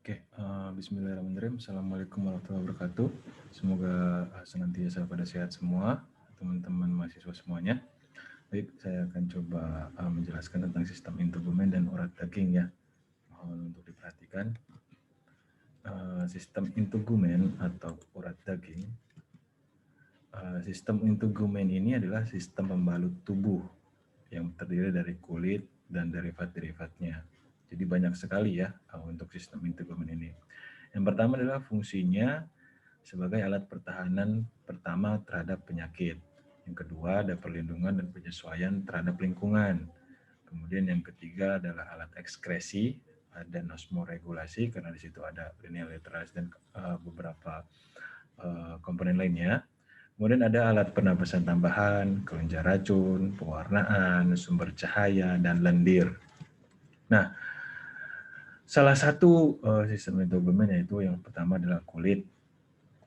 Bismillahirrahmanirrahim. Assalamualaikum warahmatullahi wabarakatuh. Semoga senantiasa pada sehat semua, teman-teman mahasiswa semuanya. Baik, saya akan coba menjelaskan tentang sistem integumen dan urat daging ya. Mohon untuk diperhatikan. Sistem integumen atau urat daging. Sistem integumen ini adalah sistem pembalut tubuh yang terdiri dari kulit dan derivat-derivatnya. Jadi banyak sekali ya untuk sistem integumen ini. Yang pertama adalah fungsinya sebagai alat pertahanan pertama terhadap penyakit. Yang kedua ada perlindungan dan penyesuaian terhadap lingkungan. Kemudian yang ketiga adalah alat ekskresi dan osmoregulasi karena di situ ada linear literalis dan beberapa komponen lainnya. Kemudian ada alat pernapasan tambahan, kelenjar racun, pewarnaan, sumber cahaya, dan lendir. Nah, salah satu sistem integumen yaitu yang pertama adalah kulit.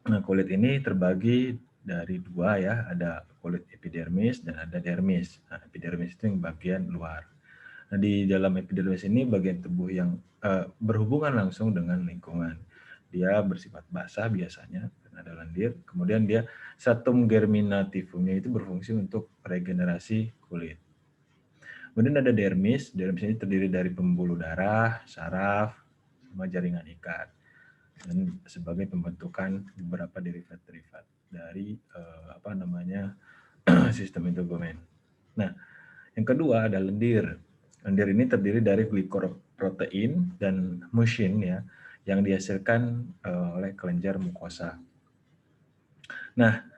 Nah, kulit ini terbagi dari dua ya, ada kulit epidermis dan ada dermis. Nah, epidermis itu yang bagian luar. Nah, di dalam epidermis ini bagian tubuh yang berhubungan langsung dengan lingkungan. Dia bersifat basah biasanya, dan ada lendir. Kemudian dia stratum germinativumnya itu berfungsi untuk regenerasi kulit. Kemudian ada dermis. Dermis ini terdiri dari pembuluh darah, saraf, sama jaringan ikat. Dan sebagai pembentukan beberapa derivat-derivat dari sistem integumen. Nah, yang kedua ada lendir. Lendir ini terdiri dari glikoprotein dan mucin ya, yang dihasilkan oleh kelenjar mukosa. Nah,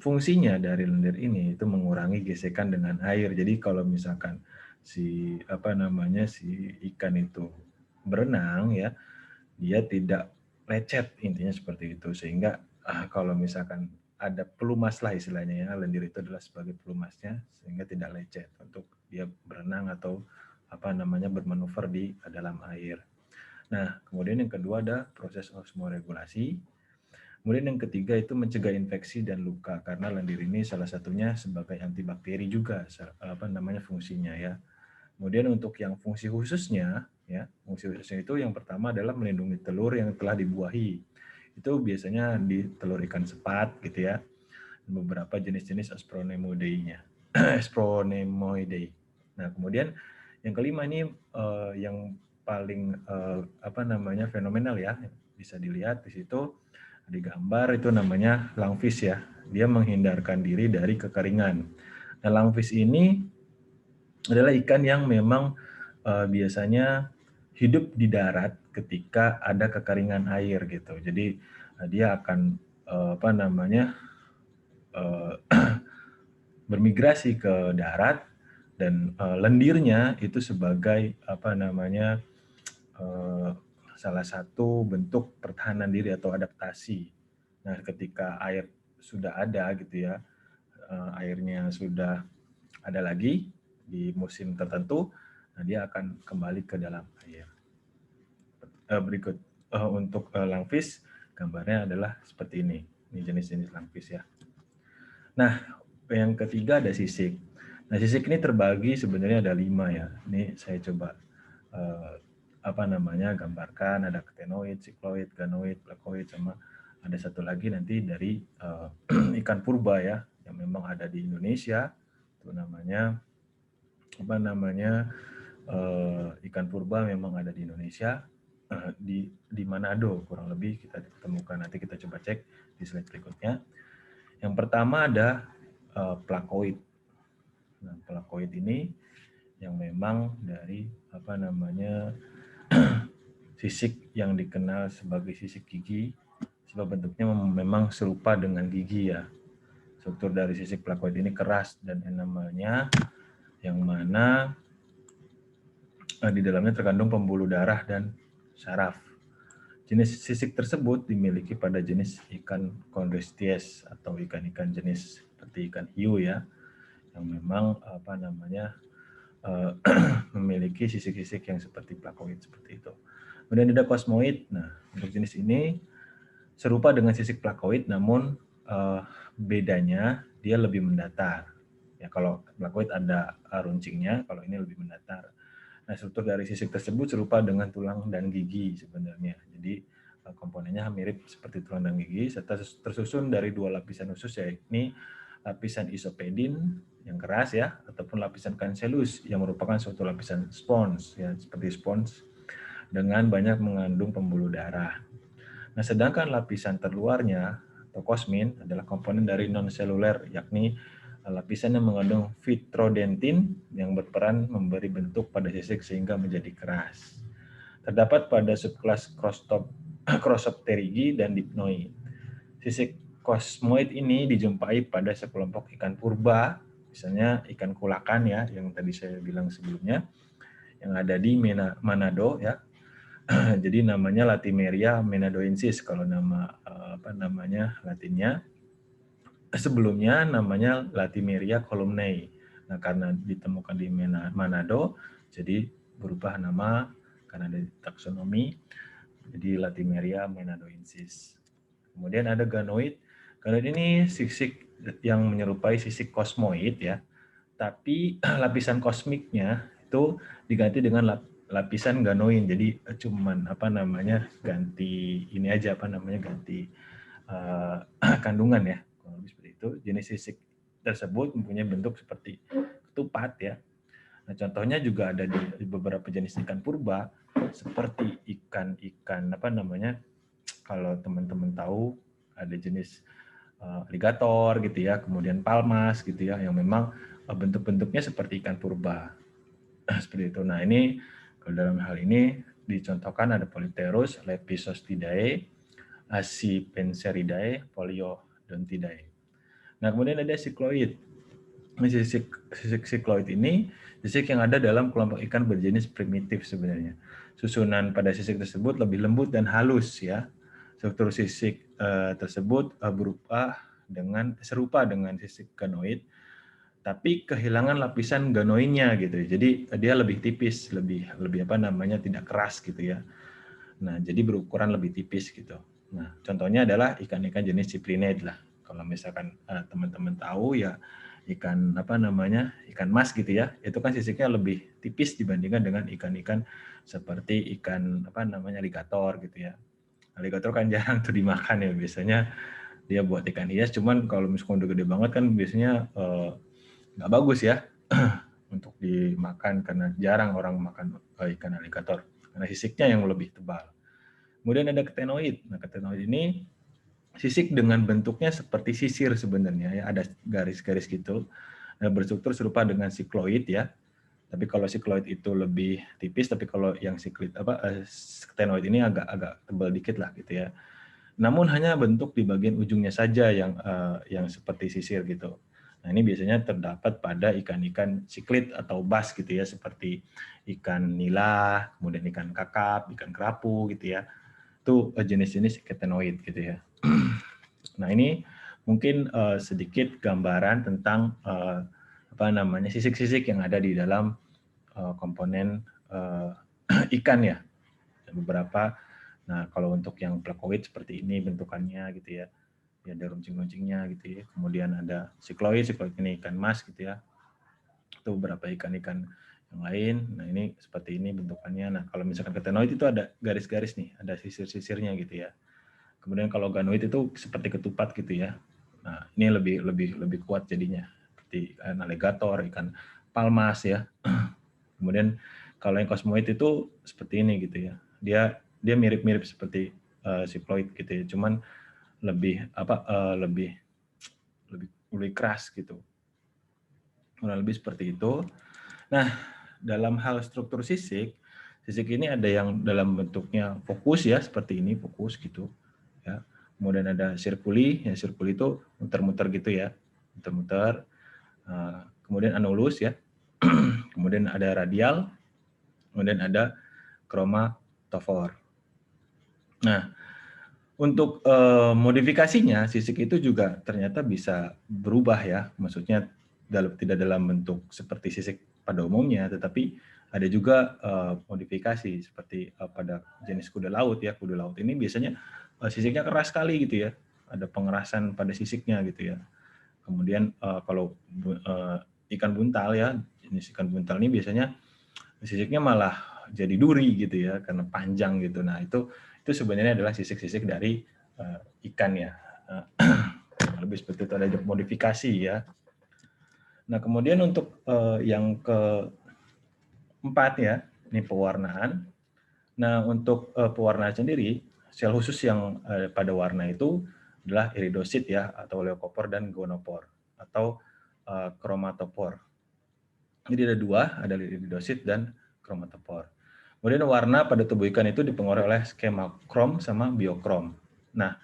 fungsinya dari lendir ini itu mengurangi gesekan dengan air. Jadi kalau misalkan si ikan itu berenang ya, dia tidak lecet, intinya seperti itu. Sehingga kalau misalkan ada pelumas lah istilahnya ya, lendir itu adalah sebagai pelumasnya sehingga tidak lecet untuk dia berenang atau bermanuver di dalam air. Nah, kemudian yang kedua ada proses osmoregulasi. Kemudian yang ketiga itu mencegah infeksi dan luka karena lendir ini salah satunya sebagai antibakteri juga fungsinya ya. Kemudian untuk yang fungsi khususnya itu yang pertama adalah melindungi telur yang telah dibuahi. Itu biasanya di telur ikan sepat gitu ya. Beberapa jenis-jenis Aspronemoidea. Aspronemoidea. Nah, kemudian yang kelima ini yang paling fenomenal ya, bisa dilihat di situ di gambar itu namanya langfish ya. Dia menghindarkan diri dari kekeringan. Nah, langfish ini adalah ikan yang memang biasanya hidup di darat ketika ada kekeringan air gitu. Jadi dia akan bermigrasi ke darat dan lendirnya itu sebagai salah satu bentuk pertahanan diri atau adaptasi. Nah, ketika air sudah ada gitu ya, airnya sudah ada lagi di musim tertentu, nah dia akan kembali ke dalam air. Berikut untuk langfish, gambarnya adalah seperti ini. Ini jenis-jenis langfish ya. Nah, yang ketiga ada sisik. Nah, sisik ini terbagi sebenarnya ada 5 ya. Ini saya coba gambarkan, ada ctenoid, sikloid, ganoid, plakoid, sama ada satu lagi nanti dari ikan purba ya, yang memang ada di Indonesia. Itu namanya ikan purba memang ada di Indonesia, di Manado kurang lebih kita temukan. Nanti kita coba cek di slide berikutnya. Yang pertama ada plakoid. Nah, plakoid ini yang memang dari sisik yang dikenal sebagai sisik gigi, sebab bentuknya memang serupa dengan gigi ya. Struktur dari sisik plakoid ini keras dan enamelnya yang mana di dalamnya terkandung pembuluh darah dan saraf. Jenis sisik tersebut dimiliki pada jenis ikan chondrichthyes atau ikan-ikan jenis seperti ikan hiu ya, yang memang memiliki sisik-sisik yang seperti plakoid seperti itu. Kemudian ada kosmoid. Nah, untuk jenis ini serupa dengan sisik plakoid, namun bedanya dia lebih mendatar. Ya, kalau plakoid ada runcingnya, kalau ini lebih mendatar. Nah, struktur dari sisik tersebut serupa dengan tulang dan gigi sebenarnya. Jadi komponennya mirip seperti tulang dan gigi, serta tersusun dari 2 lapisan usus, yakni lapisan isopedin yang keras ya, ataupun lapisan cancellus yang merupakan suatu lapisan spons ya, seperti spons dengan banyak mengandung pembuluh darah. Nah, sedangkan lapisan terluarnya atau kosmin adalah komponen dari non-seluler, yakni lapisan yang mengandung vitrodentin yang berperan memberi bentuk pada sisik sehingga menjadi keras. Terdapat pada subkelas Crossopterygii dan Dipnoid. Sisik kosmoid ini dijumpai pada sekelompok ikan purba, misalnya ikan kulakan ya, yang tadi saya bilang sebelumnya, yang ada di Manado ya. Jadi namanya Latimeria menadoensis kalau nama namanya latinnya. Sebelumnya namanya Latimeria columnae. Nah, karena ditemukan di Manado, jadi berubah nama karena ada taksonomi jadi Latimeria menadoensis. Kemudian ada ganoid. Ganoid ini sisik yang menyerupai sisik kosmoid ya. Tapi lapisan kosmiknya itu diganti dengan lapisan ganoid. Jadi cuman ganti ini aja ganti kandungan ya. Kalau seperti itu, jenis sisik tersebut mempunyai bentuk seperti ketupat ya. Nah, contohnya juga ada di beberapa jenis ikan purba seperti ikan kalau teman-teman tahu ada jenis alligator gitu ya, kemudian palmas gitu ya, yang memang bentuk-bentuknya seperti ikan purba. Seperti itu. Nah, ini kalau dalam hal ini dicontohkan ada Polypterus, Lepisostidae, Acipenseridae, Poliodontidae. Nah, kemudian ada sikloid. Sisik sikloid ini sisik yang ada dalam kelompok ikan berjenis primitif sebenarnya. Susunan pada sisik tersebut lebih lembut dan halus ya. Struktur sisik tersebut serupa dengan sisik ganoid, tapi kehilangan lapisan ganoidnya gitu. Jadi dia lebih tipis, lebih tidak keras gitu ya. Nah, jadi berukuran lebih tipis gitu. Nah, contohnya adalah ikan-ikan jenis cyprinid lah. Kalau misalkan teman-teman tahu ya ikan ikan mas gitu ya, itu kan sisiknya lebih tipis dibandingkan dengan ikan-ikan seperti ikan alligator gitu ya. Alligator kan jarang tuh dimakan ya, biasanya dia buat ikan hias, cuman kalau misalkan udah gede banget kan biasanya nggak bagus ya untuk dimakan karena jarang orang makan ikan alligator karena sisiknya yang lebih tebal. Kemudian ada ketenoid. Nah, ketenoid ini sisik dengan bentuknya seperti sisir sebenarnya ya, ada garis-garis gitu. Nah, berstruktur serupa dengan sikloid ya. Tapi kalau sikloid itu lebih tipis, tapi kalau yang ketenoid ini agak tebal dikit lah gitu ya. Namun hanya bentuk di bagian ujungnya saja yang seperti sisir gitu. Nah, ini biasanya terdapat pada ikan-ikan siklid atau bass gitu ya, seperti ikan nila, kemudian ikan kakap, ikan kerapu gitu ya. Itu jenis-jenis ketenoid gitu ya. Nah, ini mungkin sedikit gambaran tentang sisik-sisik yang ada di dalam komponen ikan ya. Beberapa. Nah, kalau untuk yang plakoid seperti ini bentukannya gitu ya. Ya, ada runcing-runcingnya gitu ya. Kemudian ada sikloid ini ikan mas gitu ya. Itu beberapa ikan-ikan yang lain. Nah, ini seperti ini bentukannya. Nah, kalau misalkan ketenoid itu ada garis-garis nih, ada sisir-sisirnya gitu ya. Kemudian kalau ganoid itu seperti ketupat gitu ya. Nah, ini lebih kuat jadinya. Seperti ikan alligator, ikan palmas ya. Kemudian kalau yang cosmoid itu seperti ini gitu ya. Dia mirip-mirip seperti cycloid gitu ya. Cuman lebih lebih keras gitu. Kurang lebih seperti itu. Nah, dalam hal struktur sisik ini ada yang dalam bentuknya fokus ya, seperti ini fokus gitu ya. Kemudian ada sirkuli, ya sirkuli itu muter-muter gitu ya, muter-muter. Kemudian anulus ya. Kemudian ada radial, kemudian ada chromatophore. Nah, untuk modifikasinya sisik itu juga ternyata bisa berubah ya, maksudnya tidak dalam bentuk seperti sisik pada umumnya, tetapi ada juga modifikasi seperti pada jenis kuda laut ya. Kuda laut ini biasanya sisiknya keras sekali gitu ya, ada pengerasan pada sisiknya gitu ya. Kemudian kalau ikan buntal ya, jenis ikan buntal ini biasanya sisiknya malah jadi duri gitu ya karena panjang gitu. Nah, itu sebenarnya adalah sisik-sisik dari ikan ya. Lebih seperti itu, ada modifikasi ya. Nah, kemudian untuk yang keempat ya, ini pewarnaan. Nah, untuk pewarnaan sendiri, sel khusus yang pada warna itu adalah iridosit ya, atau leukopor dan gonopor, atau kromatopor. Jadi ada dua, ada iridosit dan kromatopor. Kemudian warna pada tubuh ikan itu dipengaruhi oleh skema krom sama biokrom. Nah,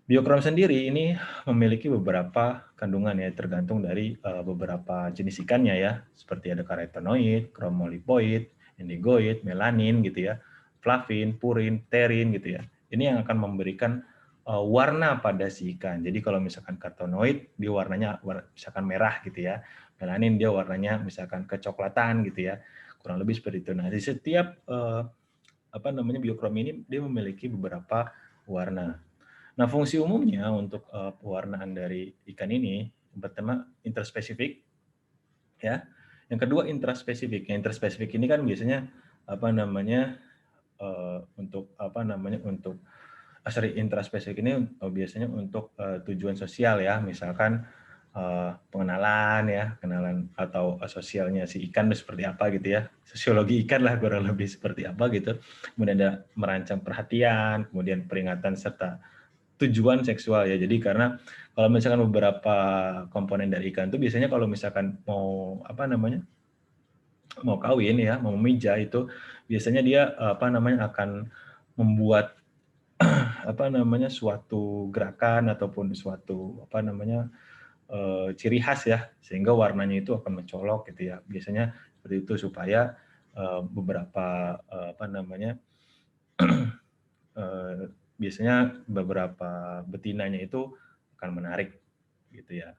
biokrom sendiri ini memiliki beberapa kandungan ya, tergantung dari beberapa jenis ikannya ya, seperti ada karotenoid, kromolipoid, indigoid, melanin gitu ya, flavin, purin, pterin gitu ya. Ini yang akan memberikan warna pada si ikan. Jadi kalau misalkan karotenoid, dia warnanya misalkan merah gitu ya. Melanin dia warnanya misalkan kecoklatan gitu ya. Kurang lebih seperti itu. Nah, di setiap biokrom ini dia memiliki beberapa warna. Nah, fungsi umumnya untuk pewarnaan dari ikan ini, pertama intraspesifik, ya. Yang kedua intraspesifik. Yang intraspesifik ini kan biasanya untuk intraspesifik ini biasanya untuk tujuan sosial ya, misalkan pengenalan ya, kenalan atau sosialnya si ikan itu seperti apa gitu ya, sosiologi ikan lah kurang lebih seperti apa gitu. Kemudian ada merancang perhatian, kemudian peringatan serta tujuan seksual ya. Jadi karena kalau misalkan beberapa komponen dari ikan itu biasanya kalau misalkan mau mau kawin ya, mau memija itu biasanya dia akan membuat suatu gerakan ataupun suatu ciri khas ya, sehingga warnanya itu akan mencolok gitu ya. Biasanya seperti itu supaya beberapa biasanya beberapa betinanya itu akan menarik gitu ya.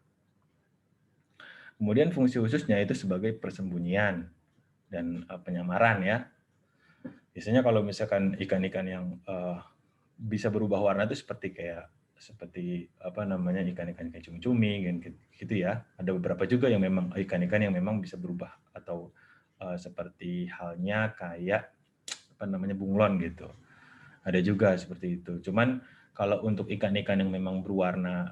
Kemudian fungsi khususnya itu sebagai persembunyian dan penyamaran ya. Biasanya kalau misalkan ikan-ikan yang bisa berubah warna itu seperti ikan-ikan kayak cumi-cumi gitu ya. Ada beberapa juga yang memang ikan-ikan yang memang bisa berubah atau seperti halnya kayak bunglon gitu. Ada juga seperti itu. Cuman kalau untuk ikan-ikan yang memang berwarna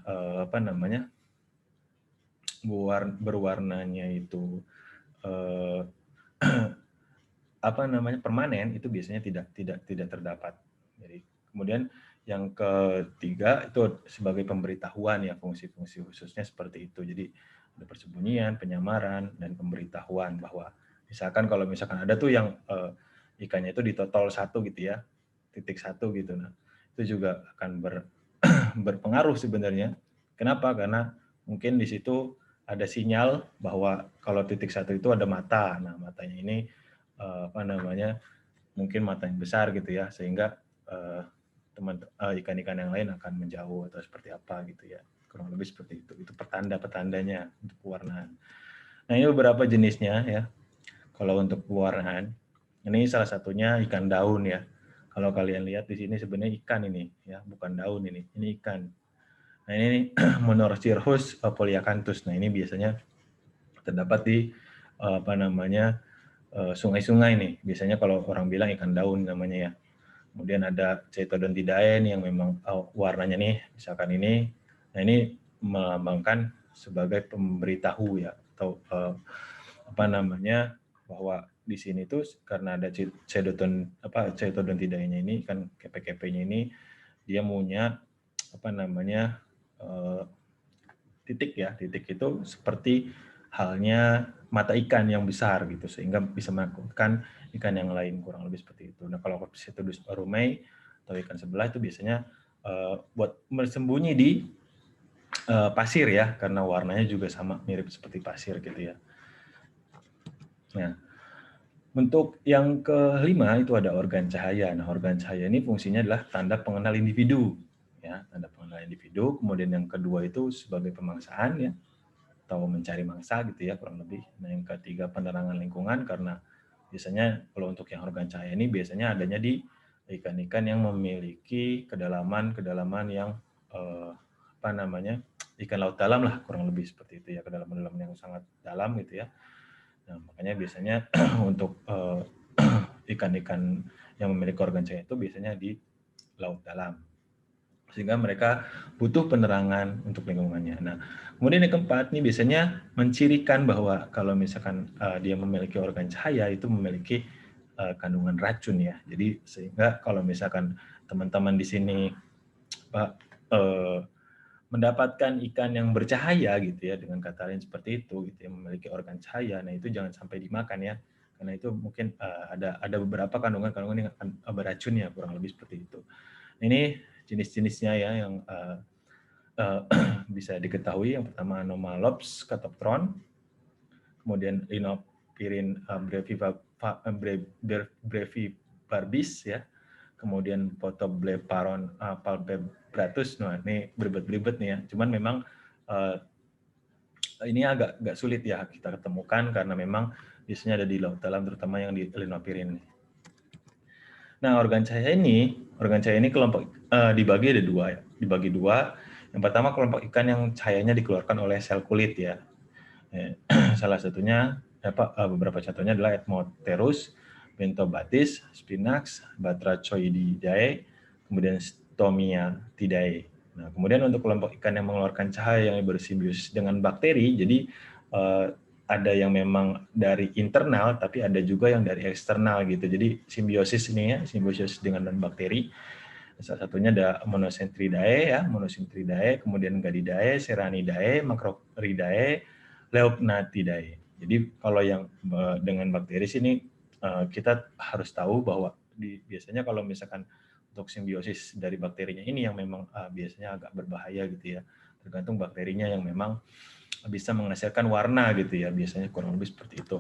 berwarnanya itu permanen, itu biasanya tidak terdapat. Jadi kemudian yang ketiga itu sebagai pemberitahuan ya, fungsi-fungsi khususnya seperti itu. Jadi ada persembunyian, penyamaran, dan pemberitahuan bahwa misalkan kalau misalkan ada tuh yang ikannya itu ditotol satu gitu ya, titik satu gitu. Nah, itu juga akan berpengaruh sebenarnya. Kenapa? Karena mungkin di situ ada sinyal bahwa kalau titik satu itu ada mata. Nah, matanya ini mungkin mata yang besar gitu ya, sehingga ikan-ikan yang lain akan menjauh atau seperti apa gitu ya, kurang lebih seperti itu petanda-petandanya untuk pewarnaan. Nah, ini beberapa jenisnya ya. Kalau untuk pewarnaan ini salah satunya ikan daun ya. Kalau kalian lihat di sini sebenarnya ikan ini ya, bukan daun ini ikan. Nah, ini Monorchirus polyacanthus. Nah, ini biasanya terdapat di sungai-sungai nih. Biasanya kalau orang bilang ikan daun namanya ya. Kemudian ada Chaetodontidae yang memang warnanya nih, misalkan ini. Nah, ini melambangkan sebagai pemberitahu ya, atau bahwa di sini tuh karena ada Chaetodontidae-nya ini kan, kepe-kepenya ini dia punya titik ya, titik itu seperti halnya mata ikan yang besar gitu, sehingga bisa menakutkan ikan yang lain, kurang lebih seperti itu. Nah, kalau Psittodus rumei atau ikan sebelah itu biasanya buat bersembunyi di pasir ya, karena warnanya juga sama mirip seperti pasir gitu ya. Nah, untuk yang kelima itu ada organ cahaya. Nah, organ cahaya ini fungsinya adalah tanda pengenal individu ya, tanda pengenal individu. Kemudian yang kedua itu sebagai pemangsaan ya, atau mencari mangsa gitu ya, kurang lebih. Nah, yang ketiga penerangan lingkungan, karena biasanya kalau untuk yang organ cahaya ini biasanya adanya di ikan-ikan yang memiliki kedalaman yang ikan laut dalam lah, kurang lebih seperti itu ya, kedalaman yang sangat dalam gitu ya. Nah, makanya biasanya untuk ikan-ikan yang memiliki organ cahaya itu biasanya di laut dalam, sehingga mereka butuh penerangan untuk lingkungannya. Nah, kemudian yang keempat nih biasanya mencirikan bahwa kalau misalkan dia memiliki organ cahaya itu memiliki kandungan racun ya. Jadi sehingga kalau misalkan teman-teman di sini eh, mendapatkan ikan yang bercahaya gitu ya, dengan kata lain seperti itu gitu ya, memiliki organ cahaya, nah itu jangan sampai dimakan ya, karena itu mungkin ada beberapa kandungan-kandungan yang akan beracun ya, kurang lebih seperti itu. Ini jenis-jenisnya ya yang bisa diketahui. Yang pertama Anomalops catoptron, kemudian Linopirin brevibarbis ya, kemudian Photobleparon palpebratus. Nah, ini beribet-beribet nih ya. Cuman memang ini agak sulit ya kita ketemukan karena memang biasanya ada di laut dalam, terutama yang di Linopirin. Nah, organ cahaya ini kelompok dibagi ada dua ya. Dibagi dua. Yang pertama kelompok ikan yang cahayanya dikeluarkan oleh sel kulit ya. Salah satunya beberapa contohnya adalah Ethmoterus, Benthobatis, Spinax, Batrachoididae, kemudian Stomiatidae. Nah, kemudian untuk kelompok ikan yang mengeluarkan cahaya yang bersimbiosis dengan bakteri, jadi ada yang memang dari internal, tapi ada juga yang dari eksternal gitu. Jadi simbiosis ini ya, simbiosis dengan bakteri. Salah satunya ada Monocentridae ya, Monocentridae, kemudian Gadidae, Serranidae, Macroridae, Leopnathidae. Jadi kalau yang dengan bakteri sini kita harus tahu bahwa biasanya kalau misalkan untuk simbiosis dari bakterinya ini yang memang biasanya agak berbahaya gitu ya. Tergantung bakterinya yang memang bisa menghasilkan warna gitu ya, biasanya kurang lebih seperti itu.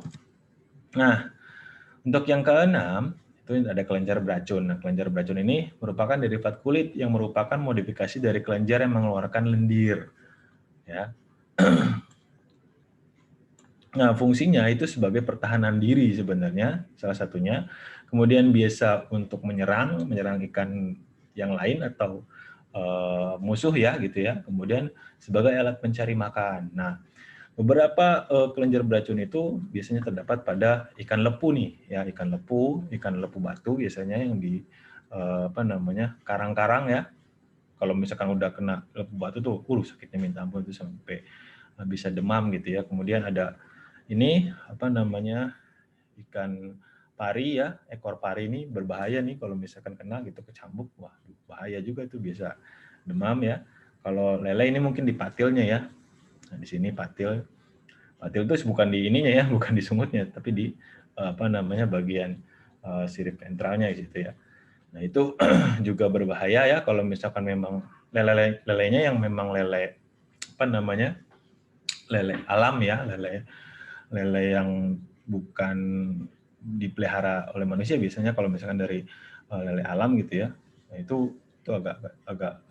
Nah, untuk yang keenam itu ada kelenjar beracun. Nah, kelenjar beracun ini merupakan derivat kulit yang merupakan modifikasi dari kelenjar yang mengeluarkan lendir. Ya. Nah, fungsinya itu sebagai pertahanan diri sebenarnya, salah satunya. Kemudian biasa untuk menyerang ikan yang lain atau musuh ya gitu ya. Kemudian sebagai alat pencari makan. Nah, beberapa kelenjar beracun itu biasanya terdapat pada ikan lepu nih, ya ikan lepu batu biasanya yang di karang-karang ya. Kalau misalkan udah kena lepu batu tuh, sakitnya minta ampun itu sampai bisa demam gitu ya. Kemudian ada ini ikan pari ya, ekor pari ini berbahaya nih kalau misalkan kena gitu kecambuk, wah bahaya juga itu bisa demam ya. Kalau lele ini mungkin di patilnya ya. Nah, di sini patil itu bukan di ininya ya, bukan di sungutnya, tapi di bagian sirip ventralnya gitu ya. Nah itu juga berbahaya ya kalau misalkan memang lelenya yang memang lele lele alam ya, lele yang bukan dipelihara oleh manusia, biasanya kalau misalkan dari lele alam gitu ya, nah itu agak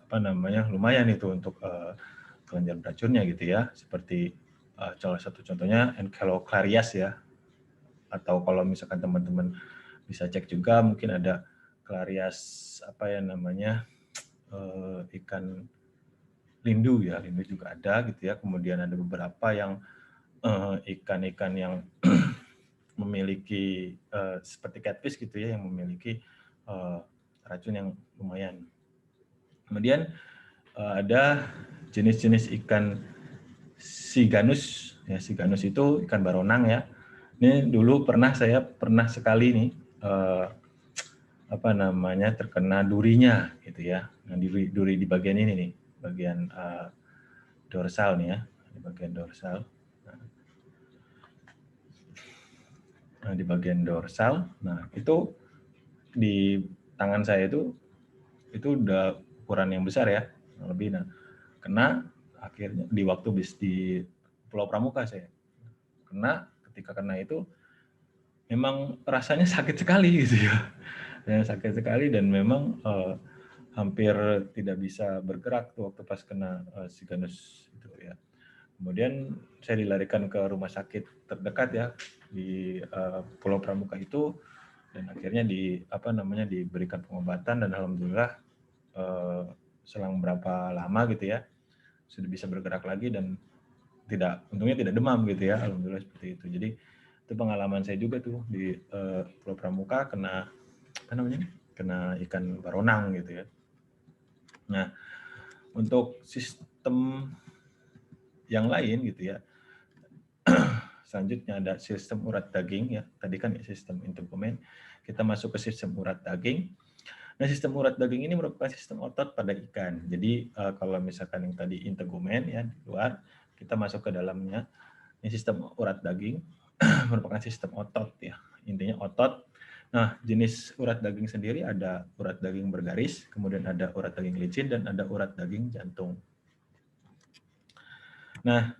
lumayan itu untuk kelenjar beracunnya gitu ya, seperti salah satu contohnya Enceloclarias ya, atau kalau misalkan teman-teman bisa cek juga mungkin ada Clarias ikan lindu ya, lindu juga ada gitu ya. Kemudian ada beberapa yang ikan-ikan yang memiliki seperti catfish gitu ya, yang memiliki racun yang lumayan. Kemudian ada jenis-jenis ikan Siganus ya, Siganus itu ikan baronang ya. Ini dulu saya pernah sekali nih terkena durinya gitu ya. Nah, duri di bagian ini nih, bagian dorsal nih ya, di bagian dorsal. Nah, di bagian dorsal, nah itu di tangan saya itu udah ukuran yang besar ya, lebih. Nah, kena akhirnya di waktu di Pulau Pramuka saya kena. Ketika kena itu memang rasanya sakit sekali gitu ya, dan sakit sekali dan memang hampir tidak bisa bergerak tuh waktu pas kena Siganus itu ya. Kemudian saya dilarikan ke rumah sakit terdekat ya di Pulau Pramuka itu, dan akhirnya diberikan pengobatan, dan alhamdulillah selang berapa lama gitu ya sudah bisa bergerak lagi dan untungnya tidak demam gitu ya, alhamdulillah seperti itu. Jadi Itu pengalaman saya juga tuh di Pulau Pramuka kena kena ikan baronang gitu ya. Nah, untuk sistem yang lain gitu ya, selanjutnya ada sistem urat daging ya. Tadi kan sistem integumen, kita masuk ke sistem urat daging. Nah, sistem urat daging ini merupakan sistem otot pada ikan. Jadi kalau misalkan yang tadi integumen ya di luar, kita masuk ke dalamnya. Ini sistem urat daging merupakan sistem otot ya. Intinya otot. Nah, jenis urat daging sendiri ada urat daging bergaris, kemudian ada urat daging licin, dan ada urat daging jantung. Nah,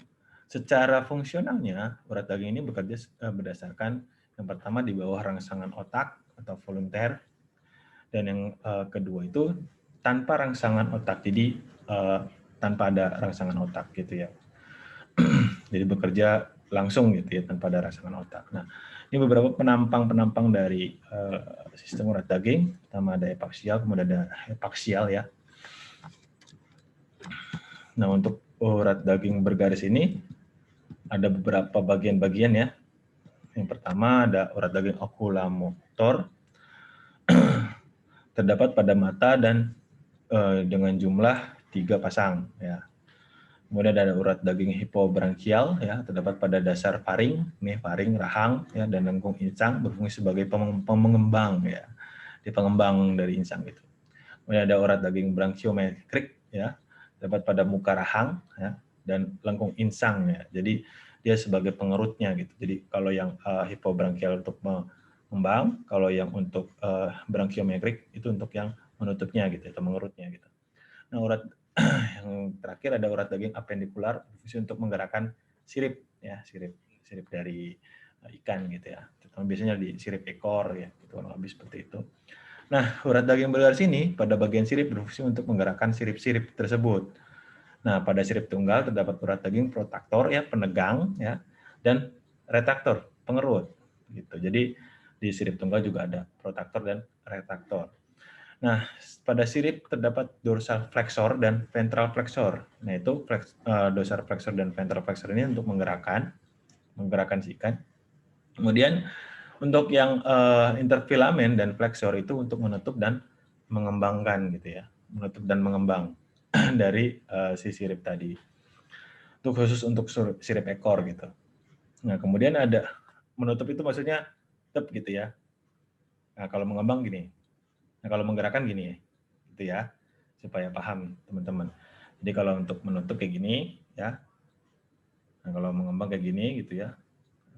secara fungsionalnya, urat daging ini bekerja berdasarkan yang pertama di bawah rangsangan otak atau volunteer, dan yang kedua itu tanpa rangsangan otak, jadi tanpa ada rangsangan otak gitu ya. Jadi bekerja langsung gitu ya, tanpa ada rangsangan otak. Nah, ini beberapa penampang-penampang dari sistem urat daging. Pertama ada epaksial, kemudian ada hepaksial ya. Nah, untuk urat daging bergaris ini ada beberapa bagian-bagian ya. Yang pertama ada urat daging oculomotor, terdapat pada mata dan dengan jumlah 3 pasang ya. Kemudian ada urat daging hipobrankial ya, terdapat pada dasar faring, nih faring, rahang ya, dan lengkung insang, berfungsi sebagai pengembang ya, di pengembang dari insang itu. Kemudian ada urat daging branchiometrik ya, terdapat pada muka rahang ya, dan lengkung insang ya. Jadi dia sebagai pengerutnya gitu. Jadi kalau yang hipobrankial untuk mengembang, kalau yang untuk branchiometrik itu untuk yang menutupnya gitu atau mengerutnya gitu. Nah, urat yang terakhir ada urat daging apendikular, berfungsi untuk menggerakkan sirip ya, sirip dari ikan gitu ya. Terutama biasanya di sirip ekor ya, itu kurang lebih seperti itu. Nah, urat daging bergaris ini pada bagian sirip berfungsi untuk menggerakkan sirip-sirip tersebut. Nah, pada sirip tunggal terdapat urat daging protaktor ya, penegang ya, dan retraktor, pengerut gitu. Jadi di sirip tunggal juga ada protaktor dan retraktor. Nah, pada sirip terdapat dorsal flexor dan ventral flexor. Nah, itu dorsal flexor dan ventral flexor ini untuk menggerakkan si ikan. Kemudian untuk yang interfilamen dan flexor itu untuk menutup dan mengembangkan gitu ya, menutup dan mengembang dari si sirip tadi. Itu khusus untuk sirip ekor gitu. Nah, kemudian ada menutup itu maksudnya tetap gitu ya. Nah, kalau mengembang gini. Nah, kalau menggerakkan gini gitu ya, supaya paham teman-teman. Jadi kalau untuk menutup kayak gini ya. Nah, kalau mengembang kayak gini gitu ya.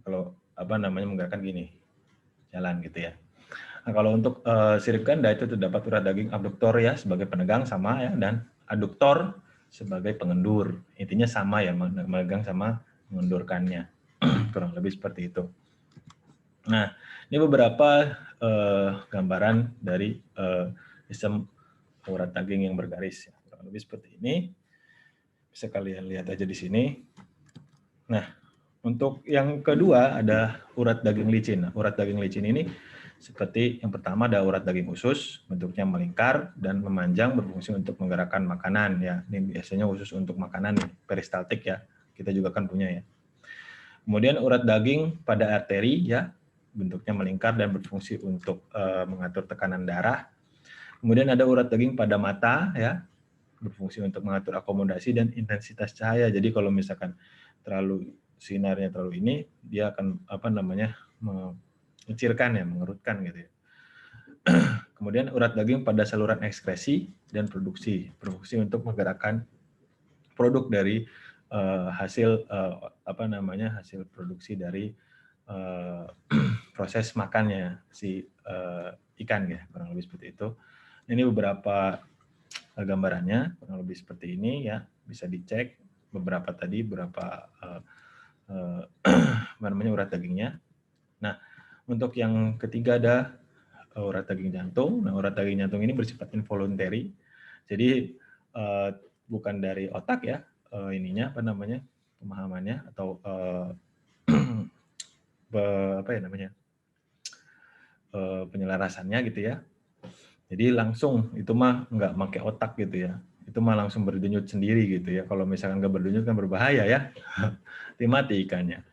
Kalau menggerakkan gini. Jalan gitu ya. Nah, kalau untuk sirip ganda itu terdapat urat daging abduktor ya sebagai penegang sama ya, dan aduktor sebagai pengendur. Intinya sama ya, memegang sama mengendurkannya. Kurang lebih seperti itu. Nah, ini beberapa gambaran dari sistem urat daging yang bergaris. Kurang lebih seperti ini. Bisa kalian lihat aja di sini. Nah, untuk yang kedua ada urat daging licin. Nah, urat daging licin ini seperti yang pertama ada urat daging usus, bentuknya melingkar dan memanjang, berfungsi untuk menggerakkan makanan ya. Ini biasanya khusus untuk makanan peristaltik ya. Kita juga kan punya ya. Kemudian urat daging pada arteri ya, bentuknya melingkar dan berfungsi untuk mengatur tekanan darah. Kemudian ada urat daging pada mata ya, berfungsi untuk mengatur akomodasi dan intensitas cahaya. Jadi kalau misalkan terlalu sinarnya terlalu ini, dia akan mengecilkan ya, mengerutkan gitu ya. Kemudian urat daging pada saluran ekskresi dan produksi, berfungsi untuk menggerakkan produk dari hasil hasil produksi dari proses makannya si ikan ya, kurang lebih seperti itu. Ini beberapa gambarannya kurang lebih seperti ini ya, bisa dicek beberapa urat dagingnya. Nah, untuk yang ketiga ada urat daging jantung. Nah, urat daging jantung ini bersifat involuntary, jadi bukan dari otak ya, pemahamannya atau penyelarasannya gitu ya. Jadi langsung itu mah nggak pakai otak gitu ya. Itu mah langsung berdenyut sendiri gitu ya. Kalau misalkan nggak berdenyut kan berbahaya ya. Mati ikannya.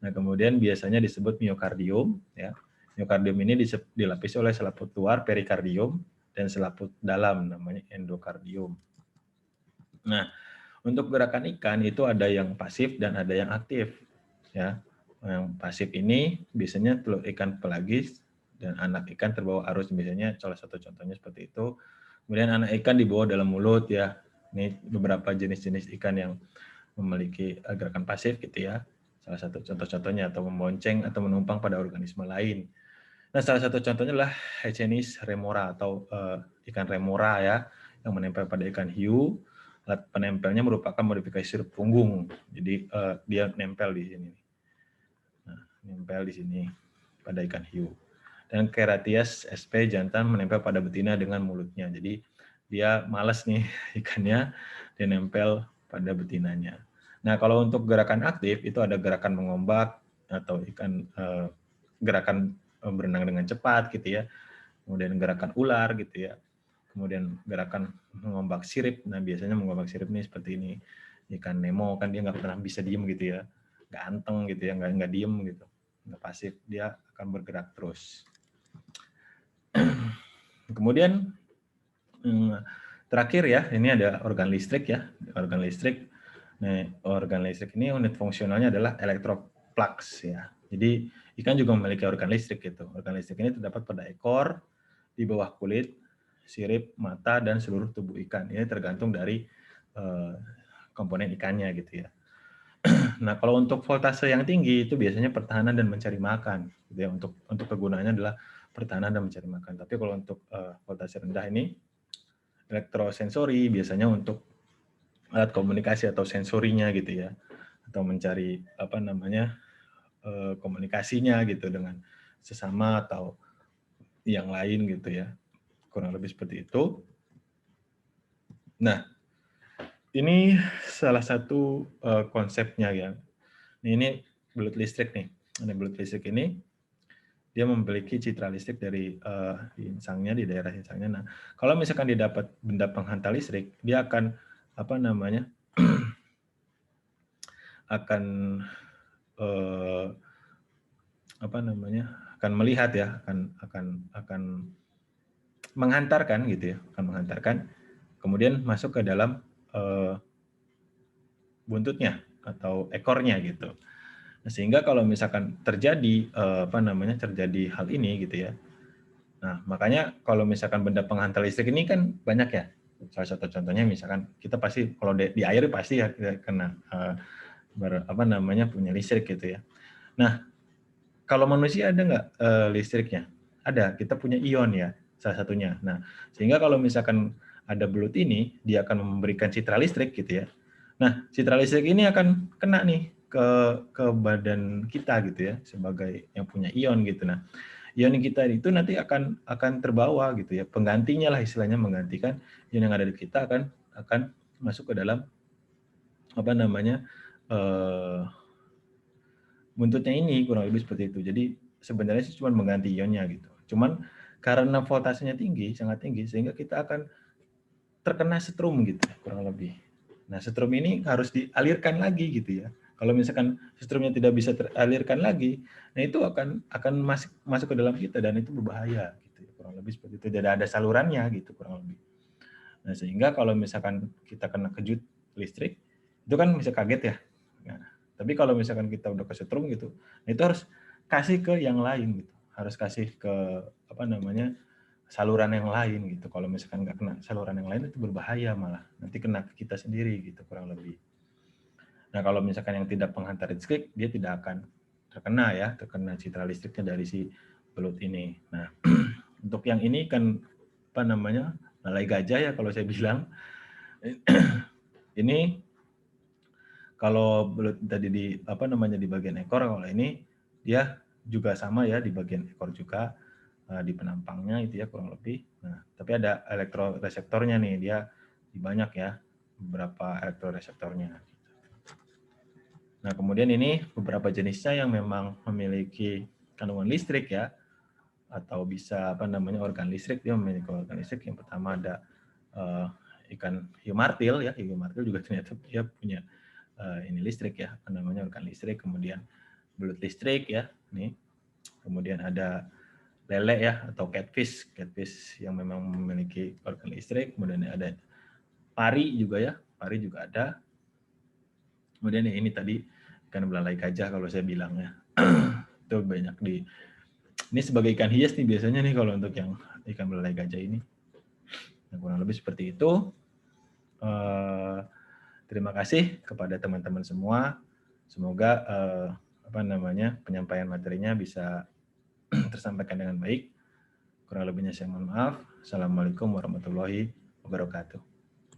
Nah, kemudian biasanya disebut miokardium, ya. Miokardium ini dilapisi oleh selaput luar perikardium dan selaput dalam namanya endokardium. Nah, untuk gerakan ikan itu ada yang pasif dan ada yang aktif, ya. Yang pasif ini biasanya telur ikan pelagis dan anak ikan terbawa arus, biasanya salah satu contohnya seperti itu. Kemudian anak ikan dibawa dalam mulut, ya. Ini beberapa jenis-jenis ikan yang memiliki gerakan pasif gitu ya. Salah satu contoh-contohnya, atau membonceng atau menumpang pada organisme lain. Nah, salah satu contohnya adalah Hechenis remora atau ikan remora ya, yang menempel pada ikan hiu. Alat penempelnya merupakan modifikasi sirup punggung. Jadi dia nempel di sini. Nah, nempel di sini pada ikan hiu. Dan Keratias sp jantan menempel pada betina dengan mulutnya. Jadi dia malas nih ikannya, dia nempel pada betinanya. Nah, kalau untuk gerakan aktif itu ada gerakan mengombak atau ikan gerakan berenang dengan cepat gitu ya. Kemudian gerakan ular gitu ya. Kemudian gerakan mengombak sirip. Nah, biasanya mengombak sirip ini seperti ini. Ikan Nemo kan dia nggak pernah bisa diem gitu ya. Nggak anteng gitu ya, nggak diem gitu. Nggak pasif, dia akan bergerak terus. Kemudian terakhir ya, ini ada organ listrik ya. Organ listrik. Nah, organ listrik ini unit fungsionalnya adalah elektroplugs ya. Jadi ikan juga memiliki organ listrik gitu. Organ listrik ini terdapat pada ekor, di bawah kulit, sirip, mata, dan seluruh tubuh ikan. Ini tergantung dari komponen ikannya gitu ya. Nah, kalau untuk voltase yang tinggi itu biasanya pertahanan dan mencari makan. Gitu ya. Untuk kegunaannya adalah pertahanan dan mencari makan. Tapi kalau untuk voltase rendah ini elektrosensori, biasanya untuk alat komunikasi atau sensorinya gitu ya, atau mencari apa namanya komunikasinya gitu dengan sesama atau yang lain gitu ya, kurang lebih seperti itu. Nah, ini salah satu konsepnya ya. Ini belut listrik nih. Ini belut listrik ini dia memiliki citra listrik dari insangnya, di daerah insangnya. Nah, kalau misalkan dia dapat benda penghantar listrik, dia akan apa namanya akan apa namanya akan melihat ya, akan menghantarkan gitu ya, akan menghantarkan, kemudian masuk ke dalam buntutnya atau ekornya gitu. Nah, sehingga kalau misalkan terjadi apa namanya terjadi hal ini gitu ya. Nah, makanya kalau misalkan benda penghantar listrik ini kan banyak ya. Salah satu contohnya misalkan kita pasti kalau di air pasti ya kena apa namanya punya listrik gitu ya. Nah, kalau manusia ada nggak listriknya? Ada, kita punya ion ya, salah satunya. Nah, sehingga kalau misalkan ada belut ini, dia akan memberikan citra listrik gitu ya. Nah, citra listrik ini akan kena nih ke badan kita gitu ya, sebagai yang punya ion gitu. Nah, ion kita itu nanti akan terbawa gitu ya, penggantinya lah istilahnya, menggantikan ion yang ada di kita akan masuk ke dalam apa namanya buntutnya ini, kurang lebih seperti itu. Jadi sebenarnya sih cuma mengganti ionnya gitu. Cuman karena voltasenya tinggi, sangat tinggi, sehingga kita akan terkena setrum gitu, kurang lebih. Nah, setrum ini harus dialirkan lagi gitu ya. Kalau misalkan setrumnya tidak bisa teralirkan lagi, nah itu akan masuk ke dalam kita dan itu berbahaya gitu. Kurang lebih seperti itu. Tidak ada salurannya gitu, kurang lebih. Nah, sehingga kalau misalkan kita kena kejut listrik, itu kan bisa kaget ya. Nah, tapi kalau misalkan kita udah kesetrum gitu, itu harus kasih ke yang lain gitu. Harus kasih ke apa namanya saluran yang lain gitu. Kalau misalkan nggak kena saluran yang lain itu berbahaya malah. Nanti kena ke kita sendiri gitu kurang lebih. Nah, kalau misalkan yang tidak penghantar listrik, dia tidak akan terkena citra listriknya dari si belut ini. Nah, untuk yang ini kan apa namanya lalai gajah ya kalau saya bilang. Ini kalau belut tadi di apa namanya di bagian ekor, kalau ini dia juga sama ya di bagian ekor juga di penampangnya itu ya kurang lebih. Nah, tapi ada elektroreseptornya nih, dia banyak ya beberapa elektroreseptornya. Nah, kemudian ini beberapa jenisnya yang memang memiliki kandungan listrik ya, atau bisa apa namanya organ listrik, dia memiliki organ listrik. Yang pertama ada ikan hiu martil ya, hiu martil juga ternyata dia punya ini listrik ya, apa namanya organ listrik. Kemudian belut listrik ya, nih. Kemudian ada lele ya atau catfish yang memang memiliki organ listrik. Kemudian ada pari juga ya, pari juga ada. Kemudian ini tadi ikan belalai gajah kalau saya bilang ya. Itu banyak ini sebagai ikan hias nih biasanya nih kalau untuk yang ikan belalai gajah ini. Nah, kurang lebih seperti itu. Terima kasih kepada teman-teman semua. Semoga penyampaian materinya bisa tersampaikan dengan baik. Kurang lebihnya saya mohon maaf. Assalamualaikum warahmatullahi wabarakatuh.